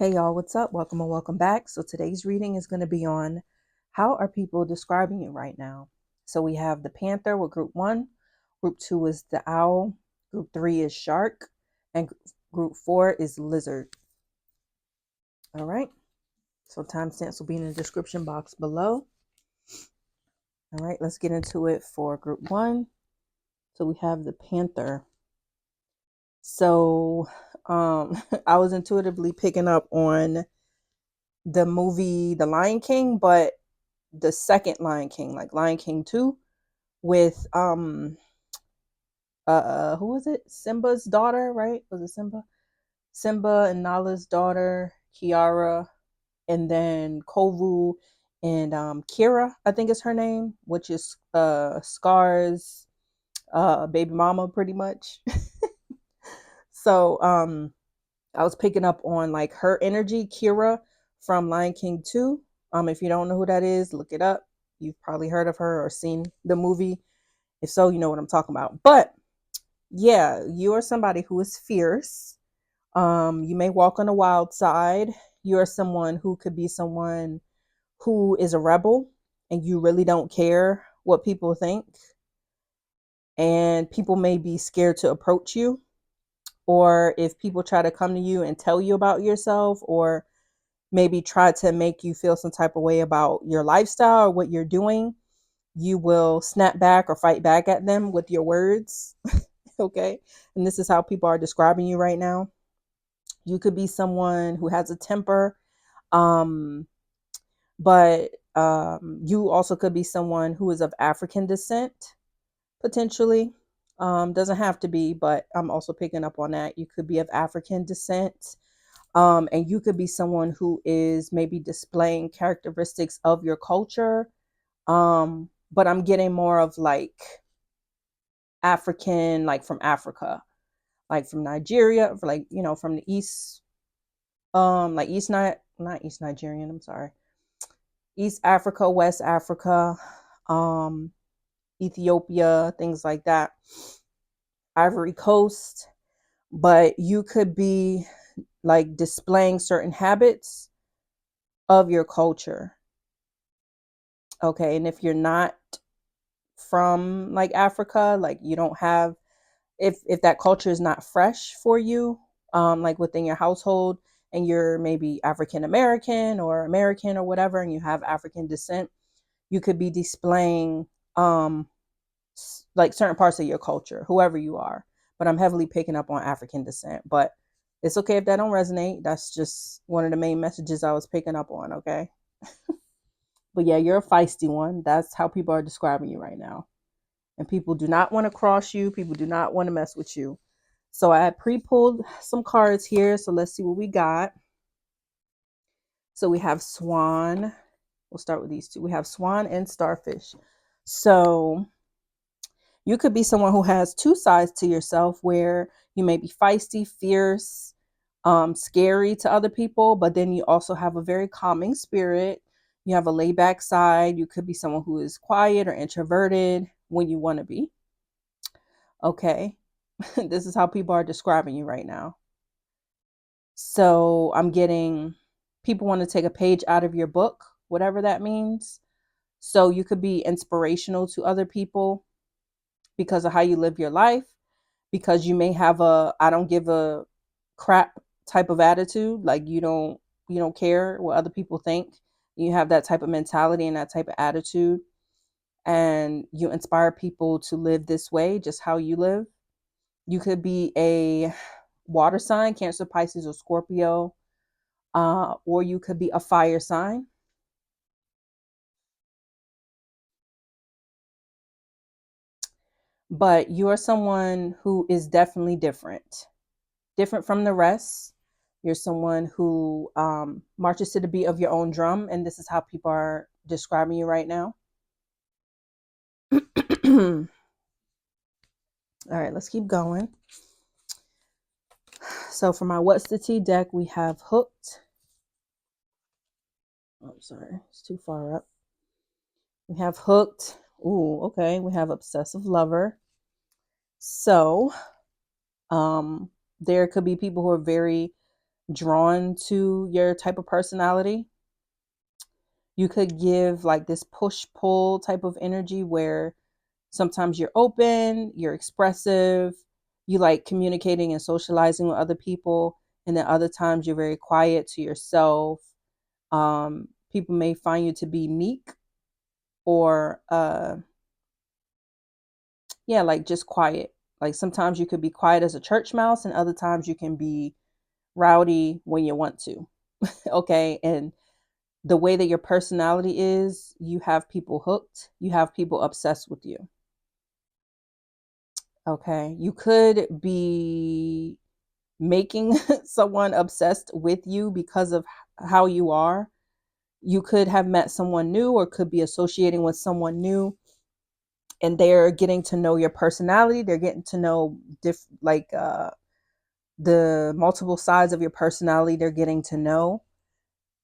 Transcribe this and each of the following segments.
Hey y'all, what's up? Welcome and welcome back. So today's reading is going to be on how are people describing you right now. So we have the Panther with group 1, group 2 is the Owl, group 3 is Shark, and group 4 is Lizard. All right. So timestamps will be in the description box below. All right, let's get into it for group 1. So we have the Panther. So I was intuitively picking up on the movie The Lion King, but the second Lion King, like Lion King 2 with who was it? Simba's daughter, right? Was it Simba? Simba and Nala's daughter, Kiara, and then Kovu and Kira, I think is her name, which is Scar's baby mama pretty much. So I was picking up on like her energy, Kira from Lion King 2. If you don't know who that is, look it up. You've probably heard of her or seen the movie. If so, you know what I'm talking about. But yeah, you are somebody who is fierce. You may walk on the wild side. You are someone who could be someone who is a rebel and you really don't care what people think. And people may be scared to approach you. Or if people try to come to you and tell you about yourself, or maybe try to make you feel some type of way about your lifestyle or what you're doing, you will snap back or fight back at them with your words. Okay. And this is how people are describing you right now. You could be someone who has a temper, but you also could be someone who is of African descent, potentially. Doesn't have to be, but I'm also picking up on that. You could be of African descent. And you could be someone who is maybe displaying characteristics of your culture. But I'm getting more of like African, like from Africa, like from Nigeria, like, you know, from the East, like not East Nigerian, I'm sorry. East Africa, West Africa, um, Ethiopia, things like that. Ivory Coast. But you could be like displaying certain habits of your culture. Okay. And if you're not from like Africa, like you don't have, if that culture is not fresh for you, like within your household, and you're maybe African American or American or whatever, and you have African descent, you could be displaying like certain parts of your culture, whoever you are. But I'm heavily picking up on African descent. But it's okay if that don't resonate. That's just one of the main messages I was picking up on. Okay. But yeah, you're a feisty one. That's how people are describing you right now. And people do not want to cross you. People do not want to mess with you. So I pre-pulled some cards here. So let's see what we got. So we have Swan. We'll start with these two. We have Swan and Starfish. So you could be someone who has two sides to yourself, where you may be feisty, fierce, scary to other people, but then you also have a very calming spirit. You have a laid back side. You could be someone who is quiet or introverted when you want to be. Okay. This is how people are describing you right now. So I'm getting people want to take a page out of your book, whatever that means. So you could be inspirational to other people because of how you live your life, because you may have a I don't give a crap type of attitude, like you don't care what other people think. You have that type of mentality and that type of attitude, and you inspire people to live this way, just how you live. You could be a water sign, Cancer, Pisces, or Scorpio, or you could be a fire sign. But you are someone who is definitely different from the rest. You're someone who marches to the beat of your own drum, and this is how people are describing you right now. All right, let's keep going. So for my What's the Tea deck, we have Hooked. Oh, sorry, it's too far up. We have Hooked. Ooh, okay. We have Obsessive Lover. So there could be people who are very drawn to your type of personality. You could give like this push pull type of energy where sometimes you're open, you're expressive, you like communicating and socializing with other people, and then other times you're very quiet to yourself. People may find you to be meek or yeah, like just quiet. Like sometimes you could be quiet as a church mouse, and other times you can be rowdy when you want to. Okay. And the way that your personality is, you have people hooked, you have people obsessed with you. Okay. You could be making someone obsessed with you because of how you are. You could have met someone new or could be associating with someone new, and they're getting to know your personality. They're getting to know the multiple sides of your personality. They're getting to know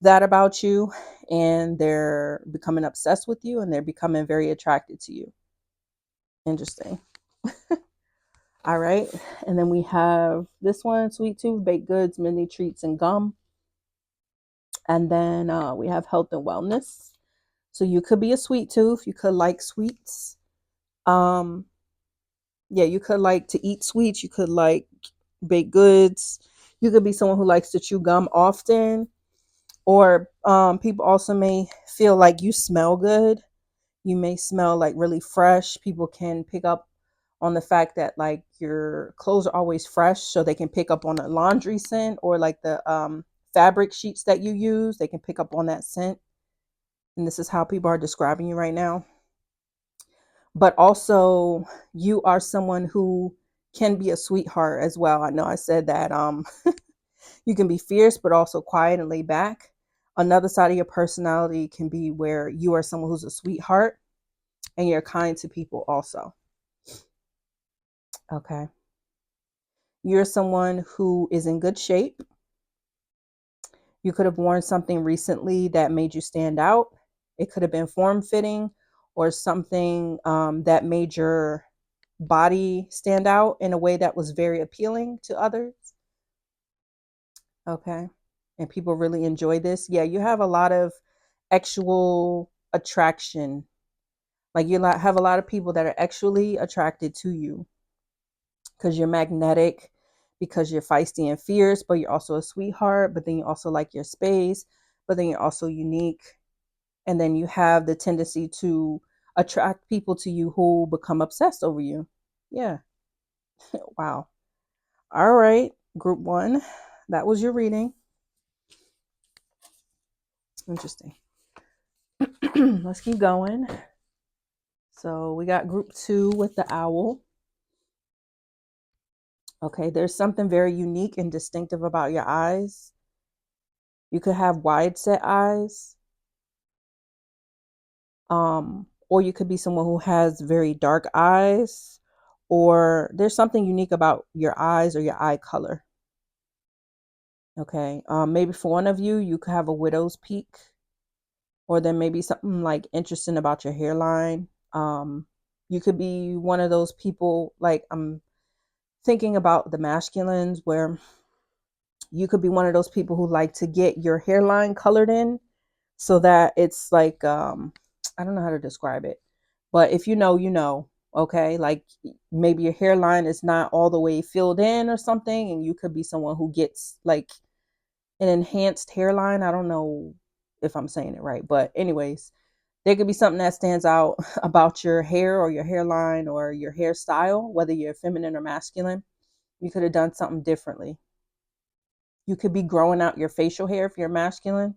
that about you, and they're becoming obsessed with you, and they're becoming very attracted to you. Interesting. All right. And then we have this one, sweet tooth, baked goods, mini treats, and gum. And then we have health and wellness. So you could be a sweet tooth. You could like sweets. Um, yeah, you could like to eat sweets. You could like baked goods. You could be someone who likes to chew gum often. Or people also may feel like you smell good. You may smell like really fresh. People can pick up on the fact that like your clothes are always fresh, so they can pick up on the laundry scent, or like the fabric sheets that you use. They can pick up on that scent. And this is how people are describing you right now. But also, you are someone who can be a sweetheart as well. I know I said that you can be fierce, but also quiet and laid back. Another side of your personality can be where you are someone who's a sweetheart and you're kind to people also. Okay. You're someone who is in good shape. You could have worn something recently that made you stand out. It could have been form fitting or something that made your body stand out in a way that was very appealing to others. Okay. And people really enjoy this. Yeah, you have a lot of actual attraction. Like you have a lot of people that are actually attracted to you because you're magnetic, because you're feisty and fierce, but you're also a sweetheart, but then you also like your space, but then you're also unique. And then you have the tendency to attract people to you who become obsessed over you. Yeah. Wow. All right, group one. That was your reading. Interesting. Let's keep going. So we got group two with the owl. Okay, there's something very unique and distinctive about your eyes. You could have wide set eyes. Or you could be someone who has very dark eyes, or there's something unique about your eyes or your eye color. Okay. Maybe for one of you, you could have a widow's peak, or there may be something like interesting about your hairline. You could be one of those people, like I'm thinking about the masculines, where you could be one of those people who like to get your hairline colored in so that it's like I don't know how to describe it, but if you know, you know. Okay, like maybe your hairline is not all the way filled in or something, and you could be someone who gets like an enhanced hairline. I don't know if I'm saying it right, but anyways, there could be something that stands out about your hair or your hairline or your hairstyle, whether you're feminine or masculine. You could have done something differently. You could be growing out your facial hair if you're masculine.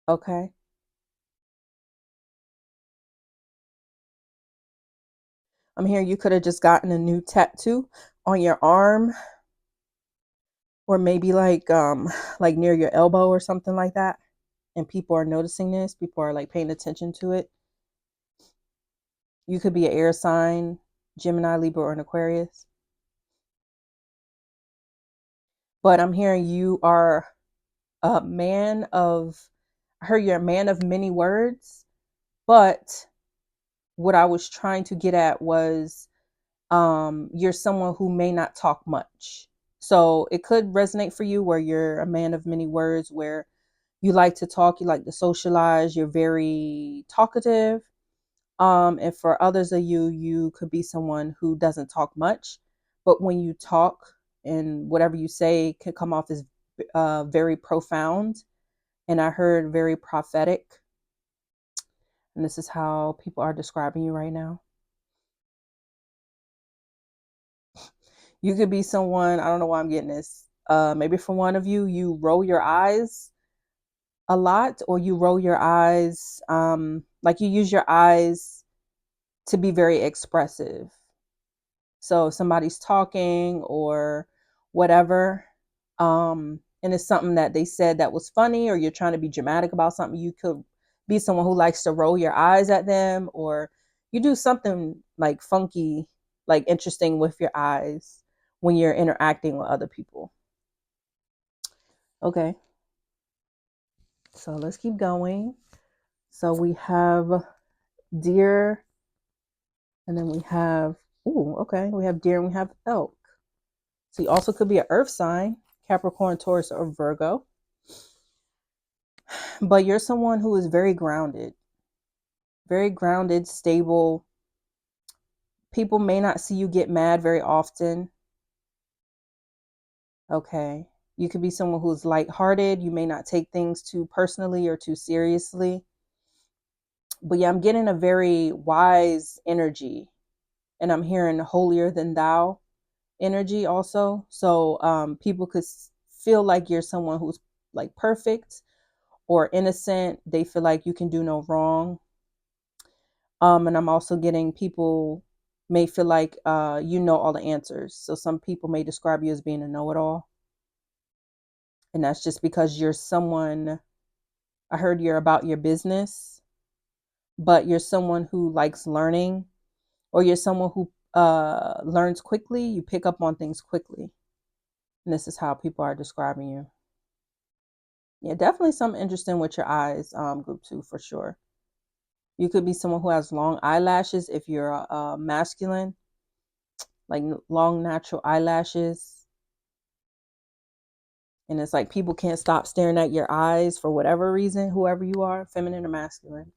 Okay. I'm hearing you could have just gotten a new tattoo on your arm, or maybe like near your elbow or something like that. And people are noticing this. People are like paying attention to it. You could be an air sign, Gemini, Libra, or an Aquarius. But I'm hearing you are a man of, I heard you're a man of many words, but what I was trying to get at was you're someone who may not talk much. So it could resonate for you where you're a man of many words, where you like to talk, you like to socialize, you're very talkative. And for others of you, you could be someone who doesn't talk much, but when you talk and whatever you say can come off as very profound. And I heard very prophetic. And this is how people are describing you right now. You could be someone, I don't know why I'm getting this. Maybe for one of you, you roll your eyes a lot, or you roll your eyes, like you use your eyes to be very expressive. So if somebody's talking or whatever, and it's something that they said that was funny, or you're trying to be dramatic about something, you could be someone who likes to roll your eyes at them, or you do something like funky, like interesting with your eyes when you're interacting with other people. Okay. So let's keep going. So we have deer, and then we have, we have deer and we have elk. So you also could be an earth sign, Capricorn, Taurus, or Virgo. But you're someone who is very grounded, stable. People may not see you get mad very often. Okay. You could be someone who's lighthearted. You may not take things too personally or too seriously. But yeah, I'm getting a very wise energy. And I'm hearing holier than thou energy also. So people could feel like you're someone who's like perfect or innocent. They feel like you can do no wrong. And I'm also getting people may feel like you know all the answers. So some people may describe you as being a know-it-all. And that's just because you're someone, I heard you're about your business, but you're someone who likes learning, or you're someone who learns quickly. You pick up on things quickly. And this is how people are describing you. Yeah, definitely something interesting with your eyes, group 2, for sure. You could be someone who has long eyelashes if you're masculine, like long natural eyelashes. And it's like people can't stop staring at your eyes for whatever reason, whoever you are, feminine or masculine.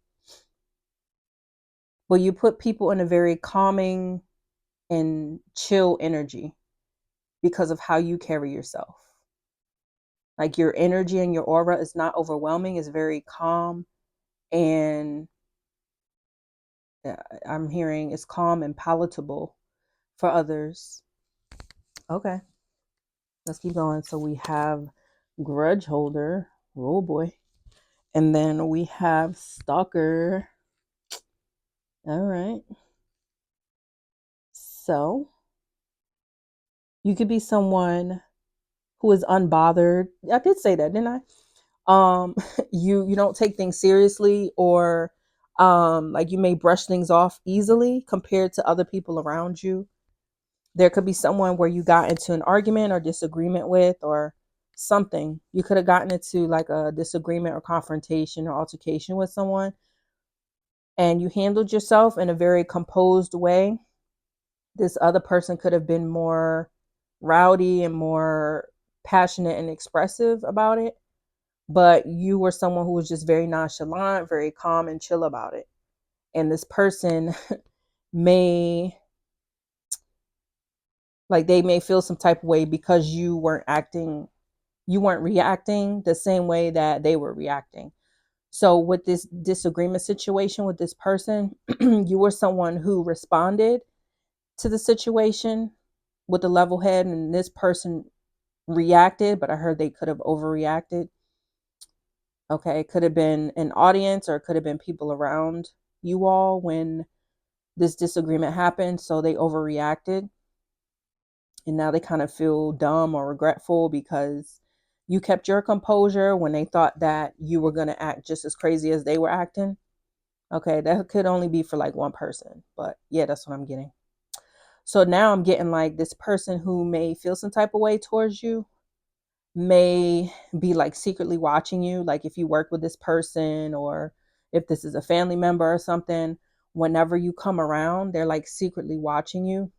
But you put people in a very calming and chill energy because of how you carry yourself. Like your energy and your aura is not overwhelming, it's very calm, and I'm hearing it's calm and palatable for others. Okay, let's keep going. So we have grudge holder. Oh boy. And then we have stalker. All right. So you could be someone who is unbothered. I did say that, didn't I? You don't take things seriously, or like you may brush things off easily compared to other people around you. There could be someone where you got into an argument or disagreement with, or something. You could have gotten into like a disagreement or confrontation or altercation with someone, and you handled yourself in a very composed way. This other person could have been more rowdy and more passionate and expressive about it, but you were someone who was just very nonchalant, very calm and chill about it. And this person may, like, they may feel some type of way because you weren't reacting the same way that they were reacting. So with this disagreement situation with this person, you were someone who responded to the situation with a level head, and this person reacted, but I heard they could have overreacted. Okay, it could have been an audience, or it could have been people around you all when this disagreement happened, so they overreacted. And now they kind of feel dumb or regretful because you kept your composure when they thought that you were going to act just as crazy as they were acting. Okay, that could only be for like one person, but yeah, that's what I'm getting. So now I'm getting like this person who may feel some type of way towards you may be like secretly watching you. Like if you work with this person, or if this is a family member or something, whenever you come around, they're like secretly watching you.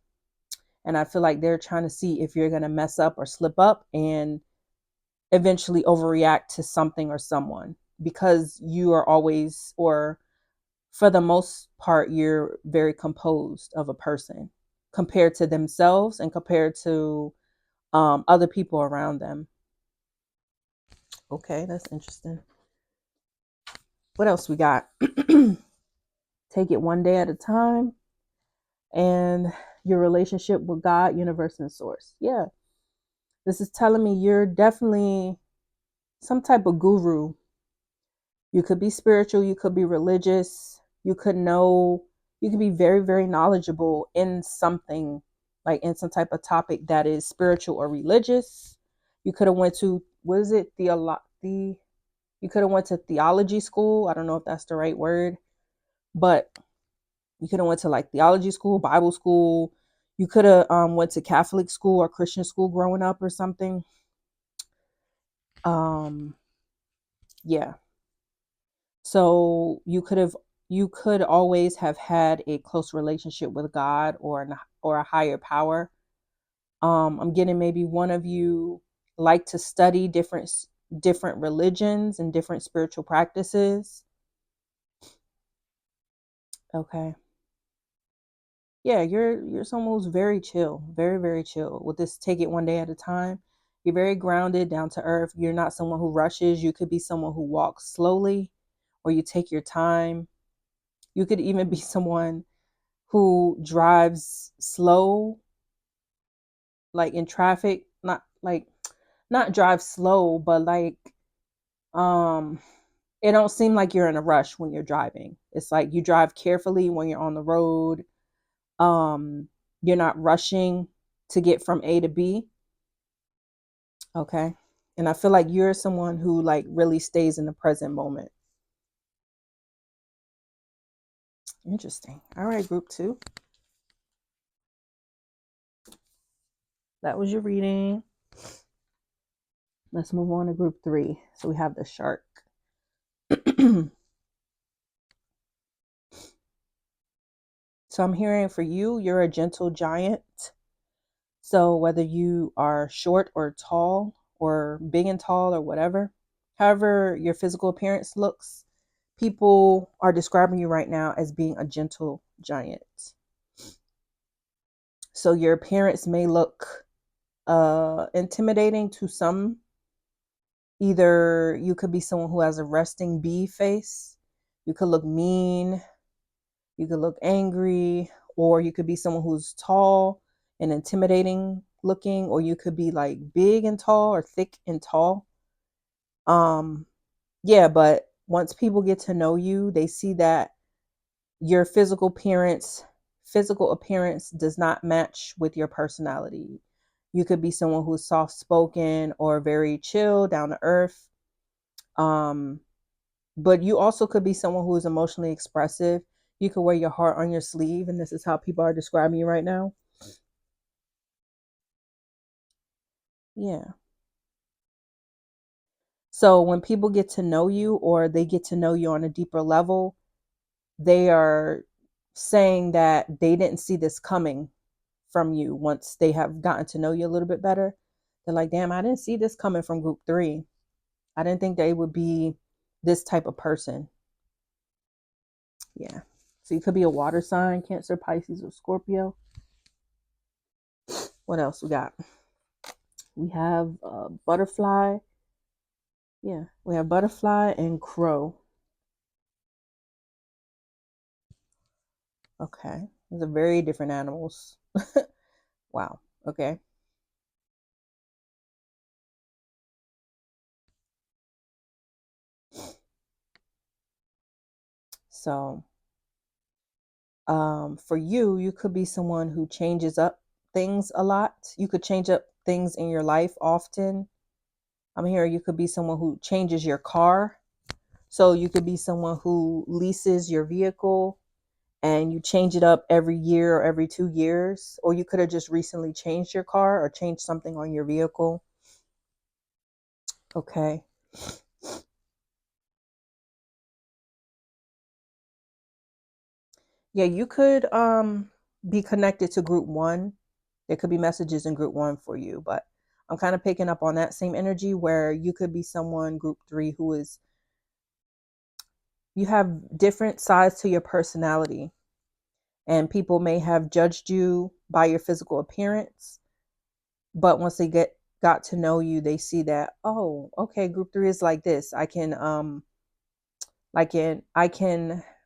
And I feel like they're trying to see if you're going to mess up or slip up and eventually overreact to something or someone, because you are always, or for the most part, you're very composed of a person compared to themselves and compared to other people around them. Okay, that's interesting. What else we got? Take it one day at a time, and your relationship with God, universe, and source. Yeah, this is telling me you're definitely some type of guru. You could be spiritual, you could be religious, you could know, you could be very, very knowledgeable in something, like in some type of topic that is spiritual or religious. You could have went to, what is it, you could have went to theology school. I don't know if that's the right word, but you could have went to like theology school, Bible school. You could have went to Catholic school or Christian school growing up or something. Yeah. So you could always have had a close relationship with God or a higher power. I'm getting maybe one of you like to study different religions and different spiritual practices. Okay. Yeah, you're someone who's very chill, very, very chill with this. Take it one day at a time. You're very grounded, down to earth. You're not someone who rushes. You could be someone who walks slowly, or you take your time. You could even be someone who drives slow, like in traffic, not drive slow, but like um it don't seem like you're in a rush when you're driving. It's like you drive carefully when you're on the road. Um you're not rushing to get from A to B. Okay. And I feel like you're someone who like really stays in the present moment. Interesting. All right, group 2. That was your reading. Let's move on to group 3. So we have the shark. So I'm hearing for you, you're a gentle giant. So whether you are short or tall or big and tall or whatever, however your physical appearance looks, people are describing you right now as being a gentle giant. So your appearance may look intimidating to some. Either you could be someone who has a resting bee face, you could look mean, you could look angry, or you could be someone who's tall and intimidating looking, or you could be like big and tall or thick and tall. Yeah, but once people get to know you, they see that your physical appearance does not match with your personality. You could be someone who's soft spoken or very chill, down to earth. Um, but you also could be someone who is emotionally expressive. You could wear your heart on your sleeve, and this is how people are describing you right now. Yeah. So when people get to know you, or they get to know you on a deeper level, they are saying that they didn't see this coming from you once they have gotten to know you a little bit better. They're like, damn, I didn't see this coming from group 3. I didn't think they would be this type of person. Yeah. So you could be a water sign, Cancer, Pisces, or Scorpio. What else we got? We have butterfly. Yeah, we have butterfly and crow. Okay. Those are very different animals. Wow. Okay. So, for you, you could be someone who changes up things a lot. You could change up things in your life often. I'm here. You could be someone who changes your car. So you could be someone who leases your vehicle and you change it up every year or every 2 years. Or you could have just recently changed your car or changed something on your vehicle. Okay. Yeah, you could be connected to group 1. There could be messages in group 1 for you, but I'm kind of picking up on that same energy where you could be someone, group 3, who is, you have different sides to your personality, and people may have judged you by your physical appearance, but once they got to know you, they see that, oh, okay, group 3 is like this. I can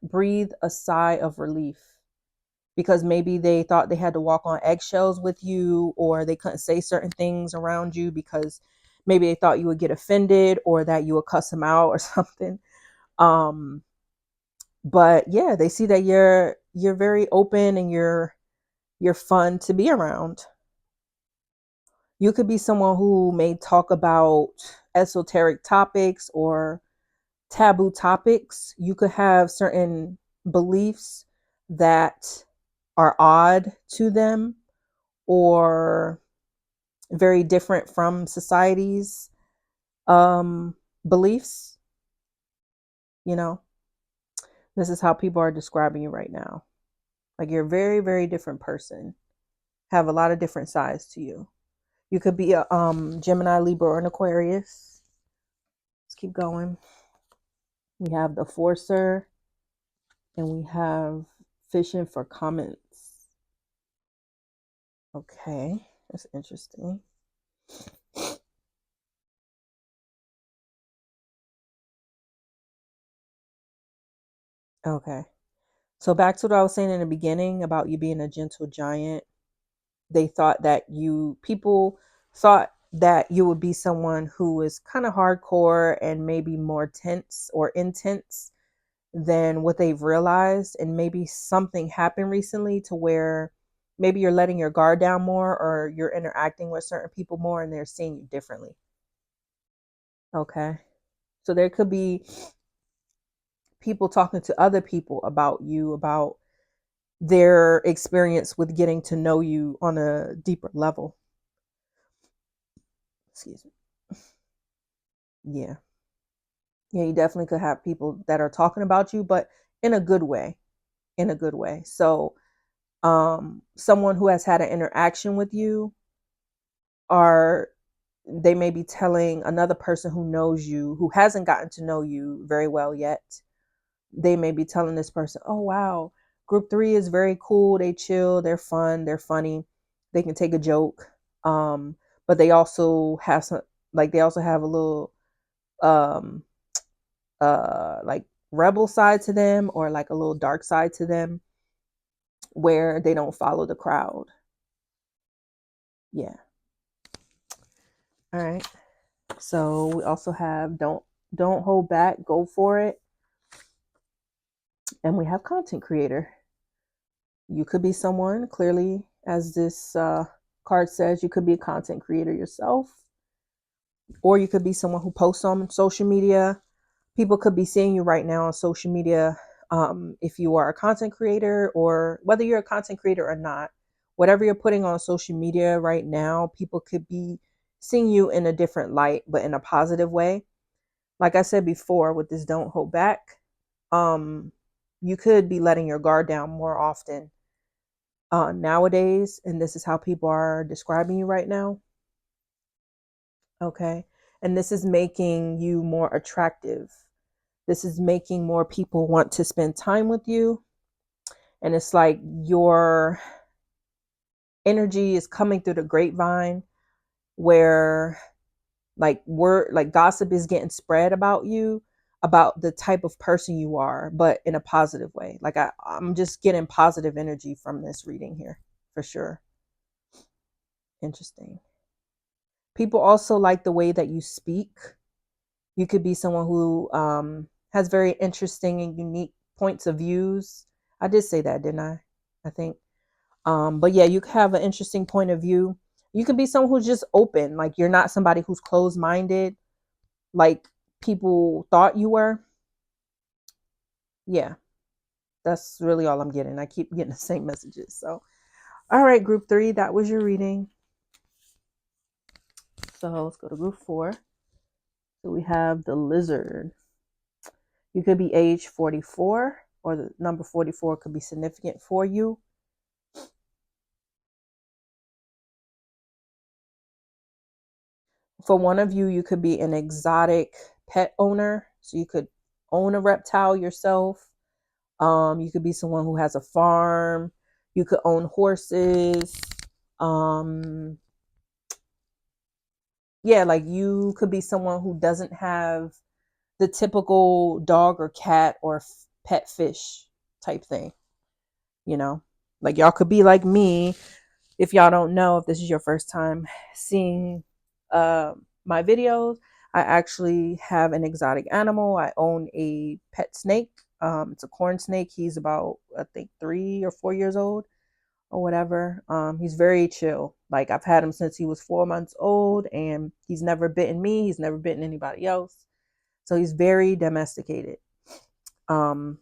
breathe a sigh of relief, because maybe they thought they had to walk on eggshells with you, or they couldn't say certain things around you because maybe they thought you would get offended or that you would cuss them out or something. But yeah, they see that you're very open and you're fun to be around. You could be someone who may talk about esoteric topics or taboo topics. You could have certain beliefs that are odd to them or very different from society's beliefs. You know, this is how people are describing you right now. Like, you're a very, very different person, have a lot of different sides to you. You could be a Gemini, Libra, or an Aquarius. Let's keep going. We have the Forcer, and we have Fishing for Comments. Okay, that's interesting. Okay, so back to what I was saying in the beginning about you being a gentle giant. They thought that people thought that you would be someone who is kind of hardcore and maybe more tense or intense than what they've realized. And maybe something happened recently to where maybe you're letting your guard down more, or you're interacting with certain people more and they're seeing you differently. Okay. So there could be people talking to other people about you, about their experience with getting to know you on a deeper level. Excuse me. Yeah. Yeah, you definitely could have people that are talking about you, but in a good way. In a good way. So someone who has had an interaction with you, are they may be telling another person who knows you, who hasn't gotten to know you very well yet. They may be telling this person, oh wow, group 3 is very cool, they chill, they're fun, they're funny, they can take a joke. But they also have some, like they also have a little um like rebel side to them, or like a little dark side to them, where they don't follow the crowd. Yeah. All right. So we also have don't hold back, go for it. And we have content creator. You could be someone, clearly, as this card says, you could be a content creator yourself, or you could be someone who posts on social media. People could be seeing you right now on social media. If you are a content creator, or whether you're a content creator or not, whatever you're putting on social media right now, people could be seeing you in a different light, but in a positive way. Like I said before, with this don't hold back, you could be letting your guard down more often nowadays, and this is how people are describing you right now. Okay. And this is making you more attractive. This is making more people want to spend time with you. And it's like your energy is coming through the grapevine, where like word, like gossip is getting spread about you, about the type of person you are, but in a positive way. Like I'm just getting positive energy from this reading here, for sure. Interesting. People also like the way that you speak. You could be someone who has very interesting and unique points of views. I did say that, didn't I? I think. But yeah, you have an interesting point of view. You can be someone who's just open. Like, you're not somebody who's closed-minded, like people thought you were. Yeah, that's really all I'm getting. I keep getting the same messages. So, all right, group 3, that was your reading. So let's go to group 4. So we have the Lizard. You could be age 44, or the number 44 could be significant for you. For one of you, you could be an exotic pet owner. So you could own a reptile yourself. You could be someone who has a farm. You could own horses. Um, yeah, like you could be someone who doesn't have the typical dog or cat or pet fish type thing, you know? Like y'all could be like me. If y'all don't know, if this is your first time seeing my videos, I actually have an exotic animal. I own a pet snake. It's a corn snake. He's about, I think, 3 or 4 years old or whatever. He's very chill. Like I've had him since he was 4 months old, and he's never bitten me. He's never bitten anybody else. So he's very domesticated. Um,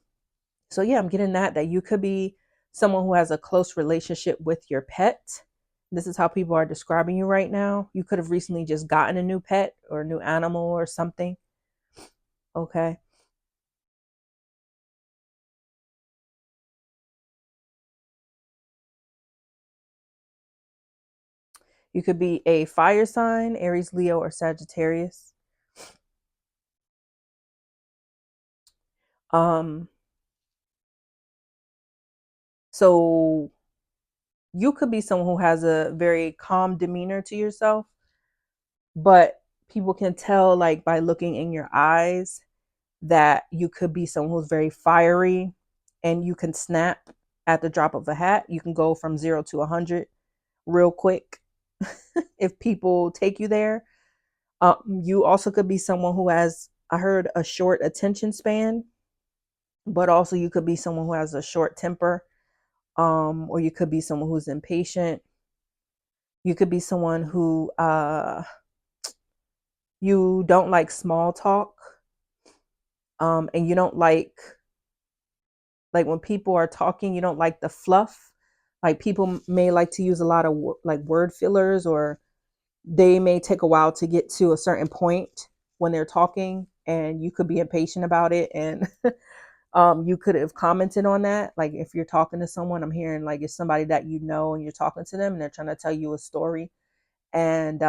so yeah, I'm getting that you could be someone who has a close relationship with your pet. This is how people are describing you right now. You could have recently just gotten a new pet or a new animal or something. Okay. You could be a fire sign, Aries, Leo, or Sagittarius. Um, so you could be someone who has a very calm demeanor to yourself, but people can tell like by looking in your eyes that you could be someone who's very fiery, and you can snap at the drop of a hat. You can go from 0 to 100 real quick if people take you there. You also could be someone who has, I heard, a short attention span, but also you could be someone who has a short temper, or you could be someone who's impatient. You could be someone who you don't like small talk, and you don't like when people are talking, you don't like the fluff. Like people may like to use a lot of like word fillers, or they may take a while to get to a certain point when they're talking, and you could be impatient about it. And you could have commented on that. Like if you're talking to someone, I'm hearing like it's somebody that you know, and you're talking to them and they're trying to tell you a story, and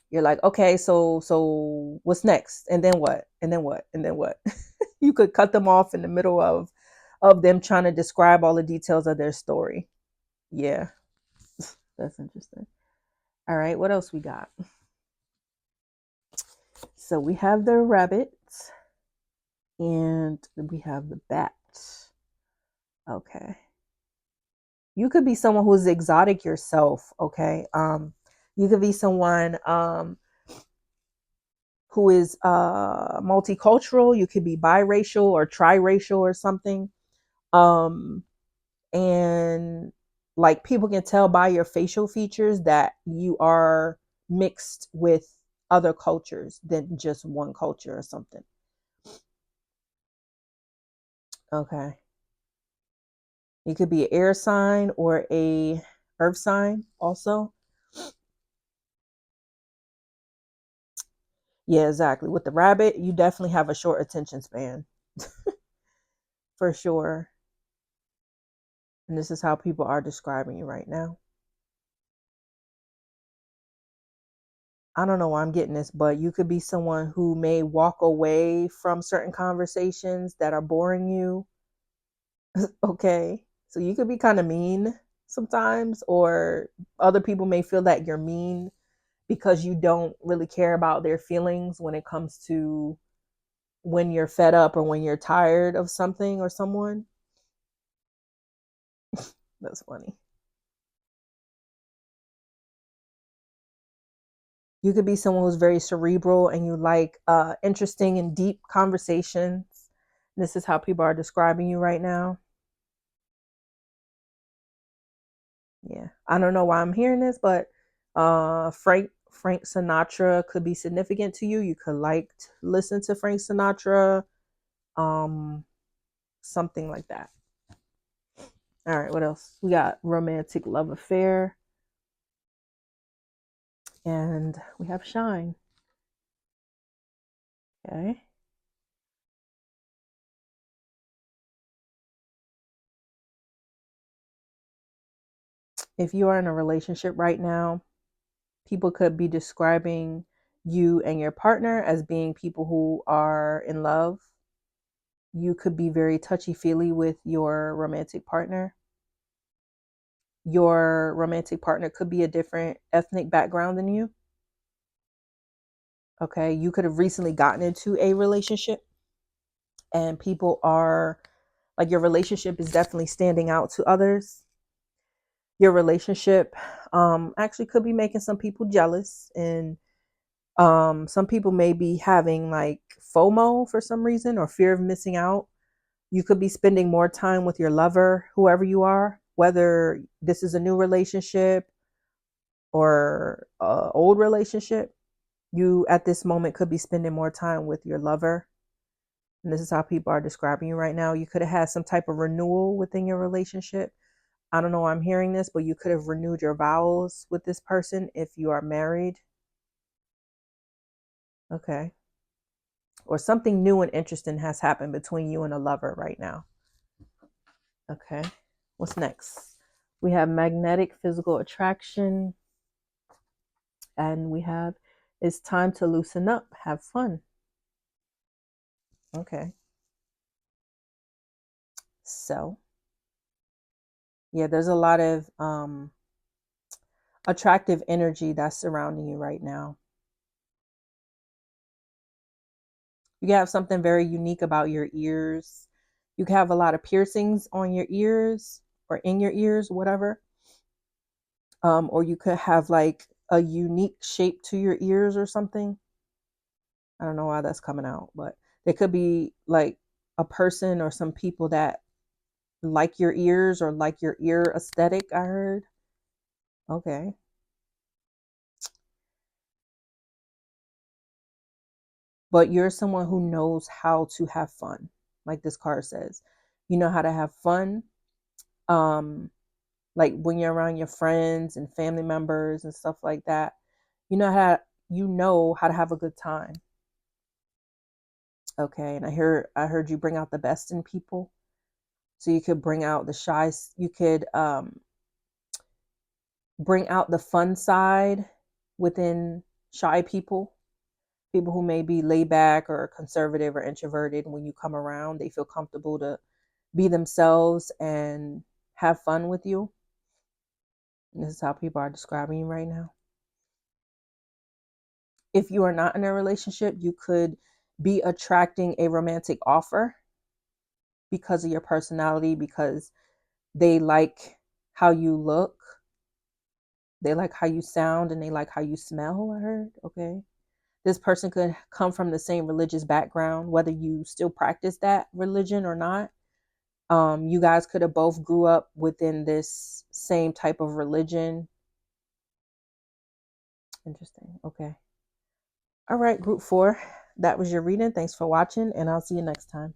you're like, okay, so what's next? And then what? And then what? And then what? You could cut them off in the middle of them trying to describe all the details of their story. Yeah, that's interesting. All right, what else we got? So we have the rabbits and we have the bats. Okay. You could be someone who's exotic yourself, okay? You could be someone who is multicultural. You could be biracial or triracial or something. Um and like people can tell by your facial features that you are mixed with other cultures than just one culture or something. Okay. You could be an air sign or a earth sign also. Yeah, exactly. With the rabbit, you definitely have a short attention span for sure. And this is how people are describing you right now. I don't know why I'm getting this, but you could be someone who may walk away from certain conversations that are boring you. Okay. So you could be kind of mean sometimes, or other people may feel that you're mean because you don't really care about their feelings when it comes to when you're fed up or when you're tired of something or someone. That's funny. You could be someone who's very cerebral and you like interesting and deep conversations. This is how people are describing you right now. Yeah. I don't know why I'm hearing this, but Frank Sinatra could be significant to you. You could like to listen to Frank Sinatra. Um Something like that. All right, what else? We got romantic love affair, and we have shine. Okay. If you are in a relationship right now, People could be describing you and your partner as being people who are in love. You could be very touchy-feely with your romantic partner. Your romantic partner could be a different ethnic background than you. Okay, you could have recently gotten into a relationship and people are like, your relationship is definitely standing out to others. Your relationship actually could be making some people jealous, and some people may be having like FOMO for some reason, or fear of missing out. You could be spending more time with your lover, whoever you are, whether this is a new relationship or old relationship. You at this moment could be spending more time with your lover. And this is how people are describing you right now. You could have had some type of renewal within your relationship. I don't know why I'm hearing this, but you could have renewed your vows with this person if you are married. Okay. Or something new and interesting has happened between you and a lover right now. Okay. What's next? We have magnetic physical attraction. And we have it's time to loosen up, have fun. Okay. So, yeah, there's a lot of attractive energy that's surrounding you right now. You have something very unique about your ears. You can have a lot of piercings on your ears or in your ears, whatever. Or you could have like a unique shape to your ears or something. I don't know why that's coming out, but there could be like a person or some people that like your ears or like your ear aesthetic, I heard. Okay. But you're someone who knows how to have fun, like this card says. You know how to have fun. Um, like when you're around your friends and family members and stuff like that, you know how to have a good time. Okay, and I heard you bring out the best in people. So you could bring out the shy, you could bring out the fun side within shy people. People who may be laid back or conservative or introverted, when you come around, they feel comfortable to be themselves and have fun with you. And this is how people are describing you right now. If you are not in a relationship, you could be attracting a romantic offer because of your personality, because they like how you look, they like how you sound, and they like how you smell, I heard. Okay. This person could come from the same religious background, whether you still practice that religion or not. You guys could have both grew up within this same type of religion. Interesting. Okay. All right, group 4. That was your reading. Thanks for watching, and I'll see you next time.